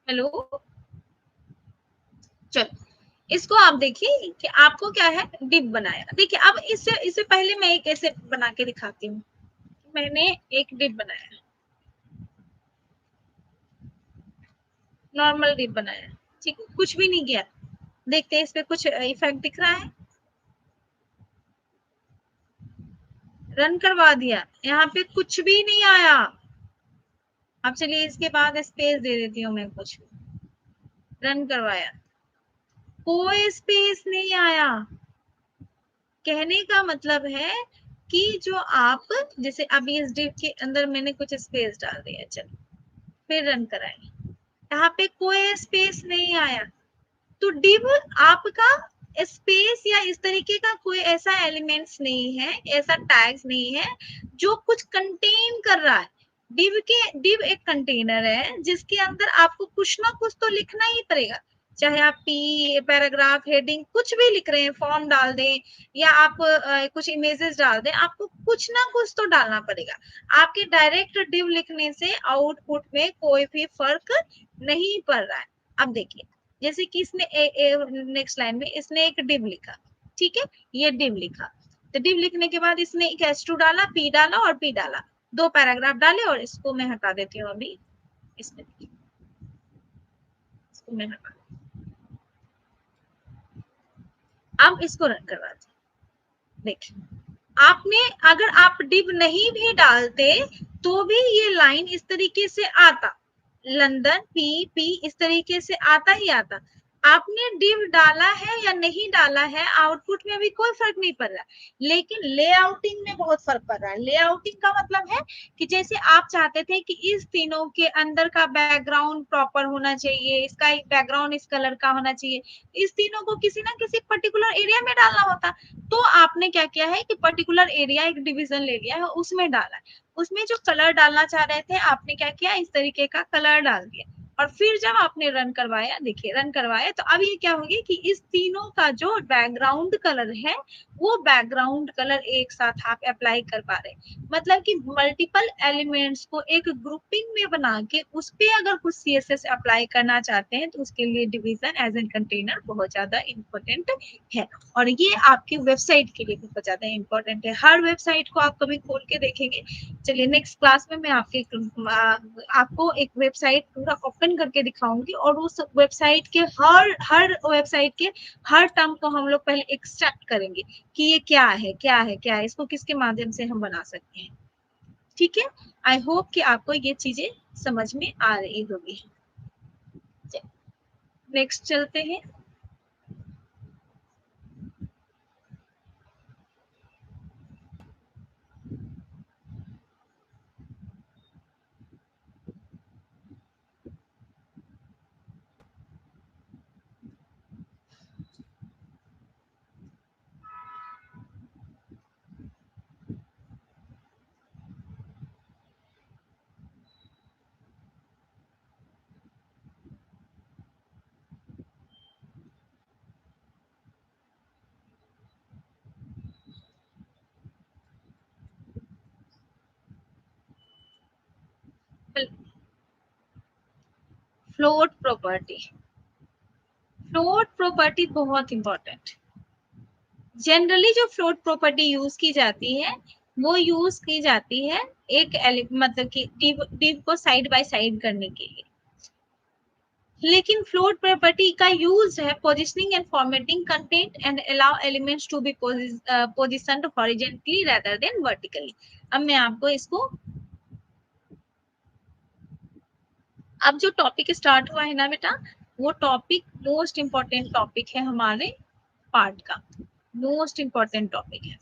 हेलो, चलो, इसको आप देखिए कि आपको क्या है, डिप बनाया। देखिए अब इससे इससे पहले मैं एक ऐसे बना के दिखाती हूँ। मैंने एक डिप बनाया, नॉर्मल डिप बनाया, ठीक है, कुछ भी नहीं किया। देखते हैं इस पे कुछ इफेक्ट दिख रहा है। रन करवा दिया, यहाँ पे कुछ भी नहीं आया। अब चलिए इसके बाद स्पेस दे देती हूँ मैं कुछ, रन करवाया, कोई स्पेस नहीं आया। कहने का मतलब है कि जो आप, जैसे अभी इस डिव के अंदर मैंने कुछ स्पेस डाल दिया, चलो फिर रन कराए, यहाँ पे कोई स्पेस नहीं आया। तो डिव आपका स्पेस या इस तरीके का कोई ऐसा एलिमेंट्स नहीं है, ऐसा टैग्स नहीं है जो कुछ कंटेन कर रहा है। डिव एक कंटेनर है जिसके अंदर आपको कुछ ना कुछ तो लिखना ही पड़ेगा। चाहे आप पी, पैराग्राफ, हेडिंग कुछ भी लिख रहे हैं, फॉर्म डाल दें या आप कुछ इमेजेस डाल दें, आपको कुछ ना कुछ तो डालना पड़ेगा। आपके डायरेक्ट डिव लिखने से आउटपुट में कोई भी फर्क नहीं पड़ रहा है। अब देखिए, जैसे कि इसने नेक्स्ट लाइन में इसने एक डिव लिखा, ठीक है, ये डिव लिखा, तो डिव लिखने के बाद इसने एक H2 डाला, P डाला और P डाला, दो पैराग्राफ डाले। और इसको मैं हटा देती हूँ अभी, इसमें इसको मैं हटा, अब इसको रन करवाते हैं। देखिए, आपने, अगर आप डिव नहीं भी डालते तो भी ये लाइन इस तरीके से आता, लंदन पी पी इस तरीके से आता ही आता। आपने डिव डाला है या नहीं डाला है, आउटपुट में अभी कोई फर्क नहीं पड़ रहा, लेकिन लेआउटिंग में बहुत फर्क पड़ रहा है। लेआउटिंग का मतलब है कि जैसे आप चाहते थे कि इस तीनों के अंदर का बैकग्राउंड प्रॉपर होना चाहिए, इसका एक बैकग्राउंड इस कलर का होना चाहिए, इस तीनों को किसी ना किसी पर्टिकुलर एरिया में डालना होता, तो आपने क्या किया है कि पर्टिकुलर एरिया एक डिवीजन ले लिया है, उसमें डाला है। उसमें जो कलर डालना चाह रहे थे, आपने क्या किया, इस तरीके का कलर डाल दिया। और फिर जब आपने रन करवाया, देखिए रन करवाया, तो अब ये क्या होगी कि इस तीनों का जो बैकग्राउंड कलर है, वो बैकग्राउंड कलर एक साथ आप अप्लाई कर पा रहे। मतलब कि मल्टीपल एलिमेंट्स को एक ग्रुपिंग में बना के उस पे अगर कुछ CSS अप्लाई करना चाहते हैं, तो उसके लिए डिवीजन एज एन कंटेनर बहुत ज्यादा इंपॉर्टेंट है। और ये आपकी वेबसाइट के लिए बहुत ज्यादा इंपॉर्टेंट है। हर वेबसाइट को आप कभी खोल के देखेंगे। चलिए नेक्स्ट क्लास में मैं आपको एक वेबसाइट पूरा ओपन करके दिखाऊंगी, और उस वेबसाइट के हर वेबसाइट के हर टर्म को हम लोग पहले एक्सट्रैक्ट करेंगे कि ये क्या है, क्या है, क्या है, इसको किसके माध्यम से हम बना सकते हैं। ठीक है, आई होप कि आपको ये चीजें समझ में आ रही होगी। नेक्स्ट चलते हैं। फ्लोट प्रॉपर्टी, फ्लोट प्रॉपर्टी बहुत इंपॉर्टेंट। जनरली जो फ्लोट प्रॉपर्टी यूज की जाती है वो यूज की जाती है एक मतलब कि div को साइड बाय साइड करने के लिए, लेकिन फ्लोट प्रॉपर्टी का यूज है positioning and formatting content and allow elements to be positioned horizontally rather than vertically. अब मैं आपको इसको, अब जो टॉपिक स्टार्ट हुआ है ना बेटा, वो टॉपिक मोस्ट इंपॉर्टेंट टॉपिक है हमारे पार्ट का, मोस्ट इंपॉर्टेंट टॉपिक है।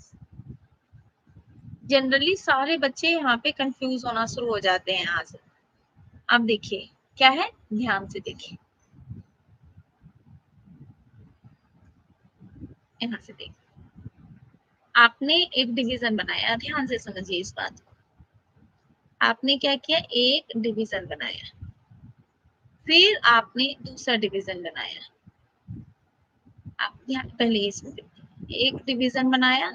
जनरली सारे बच्चे यहाँ पे कंफ्यूज होना शुरू हो जाते हैं यहाँ से। अब देखिए क्या है, ध्यान से देखिए, यहाँ से देखिए, आपने एक डिवीजन बनाया, ध्यान से समझिए इस बात को। आपने क्या किया, एक डिवीजन बनाया, फिर आपने दूसरा डिवीजन बनाया। आप पहले इसमें देखिए, एक डिवीजन बनाया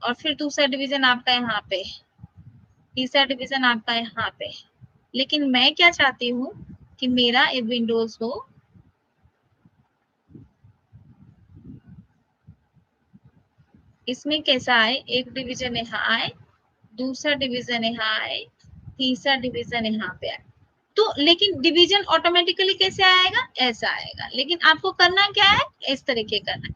और फिर दूसरा डिवीजन आपका यहाँ पे, तीसरा डिवीजन आपका यहाँ पे। लेकिन मैं क्या चाहती हूँ कि मेरा एक विंडोज हो, इसमें कैसा आए, एक डिवीजन यहाँ आए, दूसरा डिवीजन यहाँ आए, तीसरा डिवीजन यहाँ पे आए। तो लेकिन डिवीजन ऑटोमेटिकली कैसे आएगा, ऐसा आएगा। लेकिन आपको करना क्या है, इस तरीके करना है।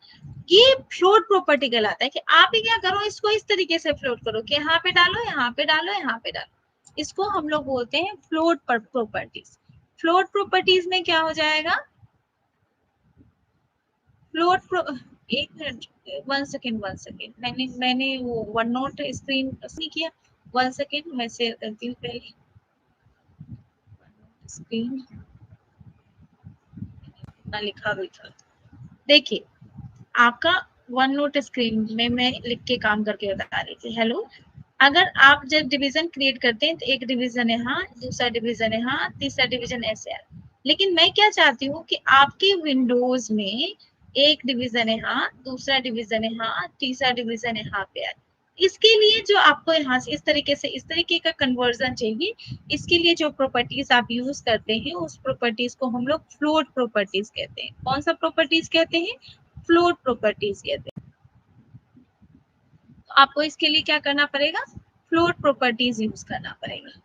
ये फ्लोट प्रॉपर्टी कहलाता है कि आप ही क्या करो, इसको इस तरीके से फ्लोट करो कि यहाँ पे डालो, यहाँ पे डालो, यहाँ पे डालो। इसको हम लोग बोलते हैं फ्लोट प्रॉपर्टीज। फ्लोट प्रॉपर्टीज में क्या हो जाएगा, फ्लोट, एक मिनट, वन सेकेंड, मैंने वो वन नोट स्क्रीन नहीं किया, वन सेकेंड मैं शेयर करती हूँ पहले स्क्रीन, ना लिखा भी था। देखिए आपका वन नोट स्क्रीन में मैं लिख के काम करके बता रही थी। हेलो, अगर आप जब डिवीजन क्रिएट करते हैं तो एक डिवीजन यहाँ, दूसरा डिवीजन यहाँ, तीसरा डिवीजन ऐसे है। लेकिन मैं क्या चाहती हूँ कि आपके विंडोज में एक डिवीजन यहाँ, दूसरा डिवीजन यहाँ, तीसरा डिवीजन यहाँ पे आए। इसके लिए जो आपको यहाँ से इस तरीके से, इस तरीके का कन्वर्जन चाहिए, इसके लिए जो प्रॉपर्टीज आप यूज करते हैं उस प्रॉपर्टीज को हम लोग फ्लोट प्रॉपर्टीज कहते हैं। कौन सा प्रॉपर्टीज कहते हैं, फ्लोट प्रॉपर्टीज कहते हैं। तो आपको इसके लिए क्या करना पड़ेगा, फ्लोट प्रॉपर्टीज यूज करना पड़ेगा।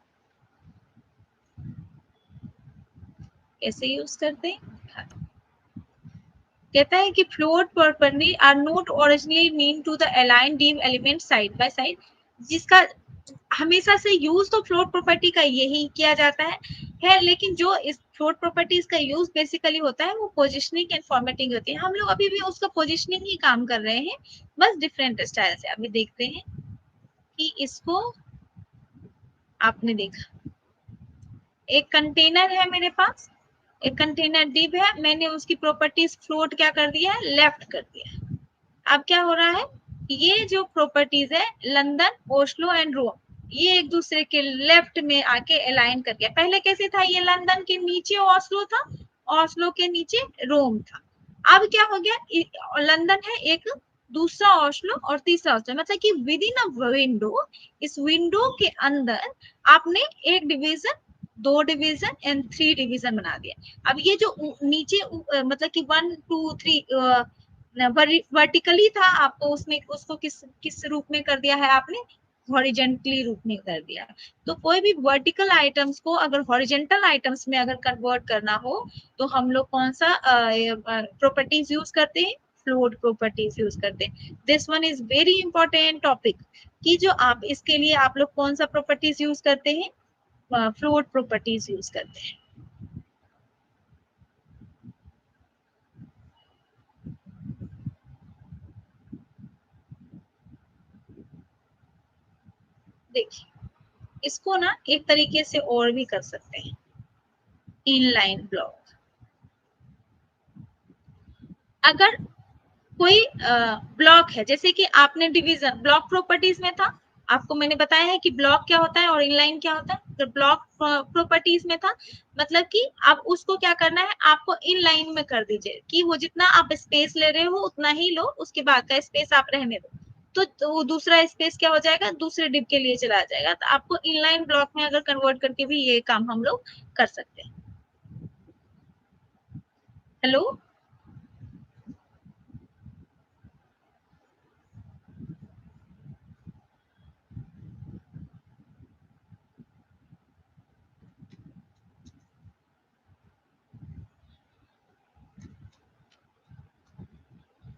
कैसे यूज करते हैं, कहता है कि float property are not originally mean to the align div element side by side, जिसका हमेशा से यूज तो फ्लोट प्रॉपर्टी का यही किया जाता है, लेकिन जो इस फ्लोट प्रॉपर्टीज का यूज बेसिकली होता है वो पोजिशनिंग एंड फॉर्मेटिंग होती है। हम लोग अभी भी उसका पोजिशनिंग ही काम कर रहे हैं, बस डिफरेंट स्टाइल से। अभी देखते हैं कि इसको आपने देखा, एक कंटेनर है मेरे पास, एक कंटेनर डिव है, मैंने उसकी प्रॉपर्टीज फ्लोट क्या कर दिया है, लेफ्ट कर दिया है। अब क्या हो रहा है, ये जो प्रॉपर्टीज है लंदन, ओस्लो एंड रोम, ये एक दूसरे के लेफ्ट में आके अलाइन कर गया। पहले कैसे था, ये लंदन के नीचे ओस्लो था, ओस्लो के नीचे रोम था। अब क्या हो गया, लंदन है एक, दूसरा ओस्लो और तीसरा ओस्लो, मतलब कि विद इन अ विंडो, इस विंडो के अंदर आपने एक डिवीजन, दो डिवीजन एंड थ्री डिवीजन बना दिया। अब ये जो नीचे मतलब कि 1 2 3 वर्टिकली था, आपको उसमें उसको किस किस रूप में कर दिया है आपने, हॉरिजेंटली रूप में कर दिया। तो कोई भी वर्टिकल आइटम्स को अगर हॉरिजेंटल आइटम्स में अगर कन्वर्ट करना हो तो हम लोग कौन सा प्रॉपर्टीज यूज करते हैं, फ्लोट प्रॉपर्टीज यूज करते हैं। This one is very important topic, कि जो आप इसके लिए आप लोग कौन सा प्रॉपर्टीज यूज करते हैं, फ्लोट प्रॉपर्टीज यूज करते हैं। देखिए इसको ना एक तरीके से और भी कर सकते हैं, इनलाइन ब्लॉक। अगर कोई ब्लॉक है, जैसे कि आपने डिवीजन ब्लॉक प्रॉपर्टीज में था, आपको मैंने बताया है कि ब्लॉक क्या होता है और इनलाइन क्या होता है। तो ब्लॉक प्रॉपर्टीज में था, मतलब कि आप उसको क्या करना है, आपको इनलाइन में कर दीजिए कि वो जितना आप स्पेस ले रहे हो उतना ही लो, उसके बाद का स्पेस आप रहने दो। तो दूसरा स्पेस क्या हो जाएगा, दूसरे डिप के लिए चला जाएगा। तो आपको इनलाइन ब्लॉक में अगर कन्वर्ट करके भी ये काम हम लोग कर सकते हैं। हेलो,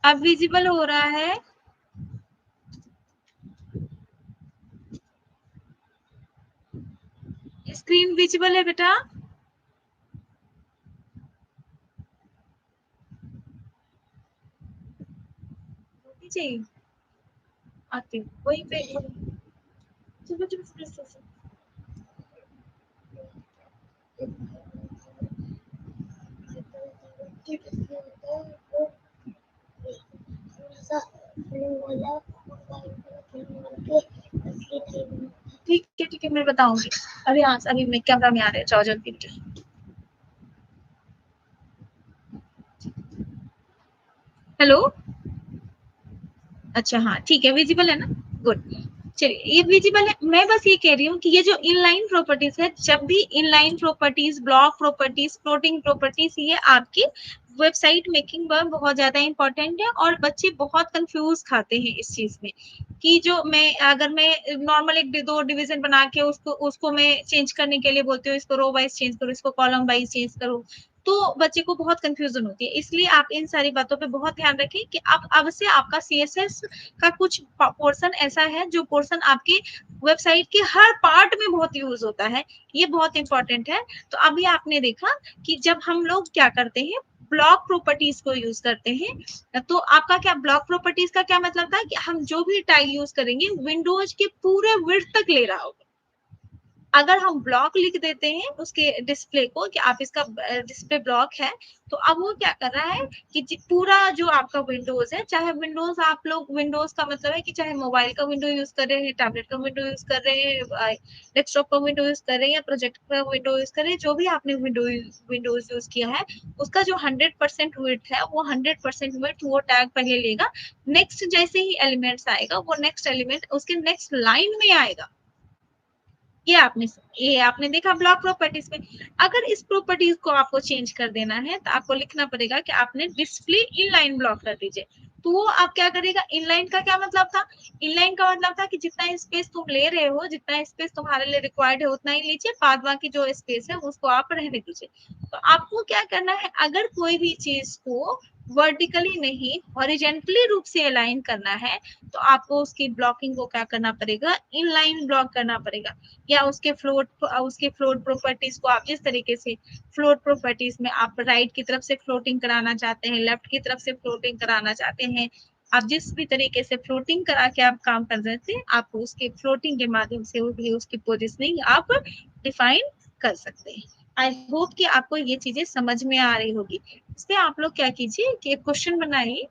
अब विजिबल हो रहा है? स्क्रीन विजिबल है बेटा? चाहिए आती हूँ वहीं पे। चलो चलो चलो। ठीक है मैं बताऊंगी। अरे हाँ अभी मैं कैमरा में आ रहे हैं, जाओ जल्दी। हेलो, अच्छा हाँ ठीक है, विजिबल है ना? गुड। चलिए ये विजिबल है। मैं बस ये कह रही हूँ कि ये जो इनलाइन प्रॉपर्टीज है, जब भी inline properties, block properties, floating properties, ये आपकी वेबसाइट मेकिंग में बहुत ज्यादा इंपॉर्टेंट है और बच्चे बहुत कंफ्यूज खाते हैं इस चीज में कि जो मैं अगर मैं नॉर्मल एक दो डिवीजन बना के उसको उसको मैं चेंज करने के लिए बोलती हूँ, इसको रो वाइज चेंज करो, इसको कॉलम वाइज चेंज करो, तो बच्चे को बहुत कंफ्यूजन होती है। इसलिए आप इन सारी बातों पे बहुत ध्यान रखें कि अब से आपका सीएसएस का कुछ पोर्शन ऐसा है जो पोर्शन आपके वेबसाइट के हर पार्ट में बहुत यूज होता है, ये बहुत इंपॉर्टेंट है। तो अभी आपने देखा कि जब हम लोग क्या करते हैं, ब्लॉक प्रॉपर्टीज को यूज करते हैं, तो आपका क्या ब्लॉक प्रॉपर्टीज का क्या मतलब था कि हम जो भी टाइल यूज करेंगे विंडोज के पूरे विड्थ तक ले रहा होगा। अगर हम ब्लॉक लिख देते हैं उसके डिस्प्ले को कि आप इसका डिस्प्ले ब्लॉक है, तो अब वो क्या कर रहा है कि पूरा जो आपका विंडोज है, चाहे विंडोज आप लोग, विंडोज का मतलब है कि चाहे मोबाइल का विंडो यूज कर रहे हैं, टैबलेट का विंडो यूज कर रहे हैं, डेस्कटॉप का विंडो यूज कर रहे हैं या प्रोजेक्ट का विंडो यूज कर रहे हैं, जो भी आपने विंडोज यूज किया है, उसका जो 100% विड्थ है वो 100% विड्थ वो टैग पहले लेगा। नेक्स्ट जैसे ही एलिमेंट्स आएगा वो नेक्स्ट एलिमेंट उसके नेक्स्ट लाइन में आएगा। ये आपने देखा ब्लॉक प्रॉपर्टीज में। अगर इस प्रॉपर्टीज को आपको चेंज कर देना है तो आपको लिखना पड़ेगा कि आपने डिस्प्ले इनलाइन ब्लॉक कर दीजिए। तो वो आप क्या करेगा, इनलाइन का क्या मतलब था? इनलाइन का मतलब था कि जितना स्पेस तुम ले रहे हो, जितना स्पेस तुम्हारे लिए रिक्वायर्ड है उतना ही लीजिए, बाद बाकी जो स्पेस है उसको आप रहने दीजिए। तो आपको क्या करना है, अगर कोई भी चीज को वर्टिकली नहीं हॉरिजेंटली रूप से अलाइन करना है, तो आपको उसकी ब्लॉकिंग को क्या करना पड़ेगा, इनलाइन ब्लॉक करना पड़ेगा। या उसके फ्लोट प्रॉपर्टीज को आप जिस तरीके से फ्लोट प्रॉपर्टीज में आप राइट की तरफ से फ्लोटिंग कराना चाहते हैं, लेफ्ट की तरफ से फ्लोटिंग कराना चाहते हैं, आप जिस भी तरीके से फ्लोटिंग करा के आप काम कर रहे थे, आप उसके फ्लोटिंग के माध्यम से उसकी पोजिशनिंग आप डिफाइन कर सकते हैं। आई होप कि आपको ये चीजें समझ में आ रही होगी। इसमें आप लोग क्या कीजिए कि एक क्वेश्चन बनाइए।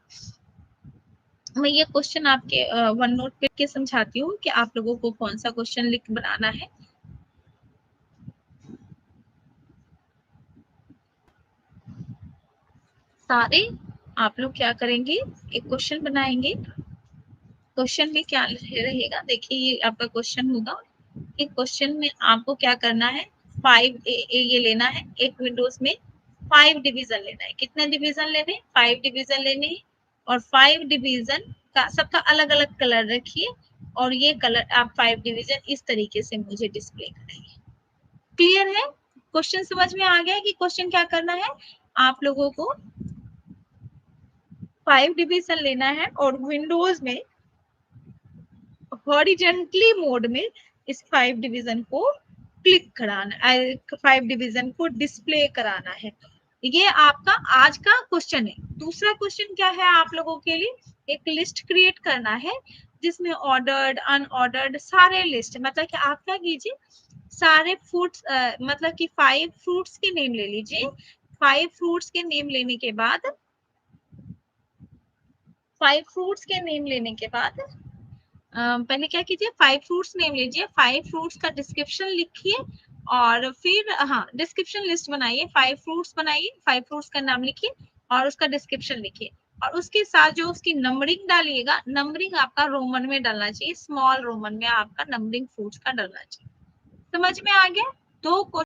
मैं ये क्वेश्चन आपके वन नोट पे के समझाती हूँ कि आप लोगों को कौन सा क्वेश्चन लिख बनाना है। सारे आप लोग क्या करेंगे, एक क्वेश्चन बनाएंगे। क्वेश्चन में क्या रहेगा, देखिए ये आपका क्वेश्चन होगा। एक क्वेश्चन में आपको क्या करना है, ये लेना है एक विंडोज में 5 डिवीजन लेना है। कितने डिवीजन लेने हैं? 5 डिवीजन लेने हैं। और 5 डिवीजन का सबका अलग अलग कलर रखिए और ये कलर आप 5 डिवीजन इस तरीके से मुझे डिस्प्ले करेंगे। क्लियर है? क्वेश्चन समझ में आ गया कि क्वेश्चन क्या करना है, आप लोगों को 5 डिवीजन लेना है और विंडोज में हॉरिजेंटली मोड में इस 5 डिवीजन को क्लिक कराना, 5 डिवीजन को डिस्प्ले कराना है। ये आपका आज का क्वेश्चन है। दूसरा क्वेश्चन क्या है आप लोगों के लिए, एक लिस्ट क्रिएट करना है जिसमें ऑर्डर्ड अनऑर्डर्ड सारे लिस्ट, मतलब कि आप क्या कीजिए, सारे फ्रूट्स मतलब कि 5 फ्रूट्स के नेम ले लीजिए। 5 फ्रूट्स के नेम लेने के बाद 5 फ्रूट्स के नेम लेने के बाद पहले क्या कीजिए, 5 फ्रूट्स नेम लीजिए, 5 फ्रूट्स का डिस्क्रिप्शन लिखिए और फिर हाँ डिस्क्रिप्शन लिस्ट बनाइए, 5 फ्रूट्स बनाइए, 5 फ्रूट्स का नाम लिखिए और उसका डिस्क्रिप्शन लिखिए और उसके साथ जो उसकी नंबरिंग डालिएगा, नंबरिंग आपका रोमन में डालना चाहिए, स्मॉल रोमन में आपका नंबरिंग फ्रूट्स का डालना चाहिए। समझ में आ गया? दो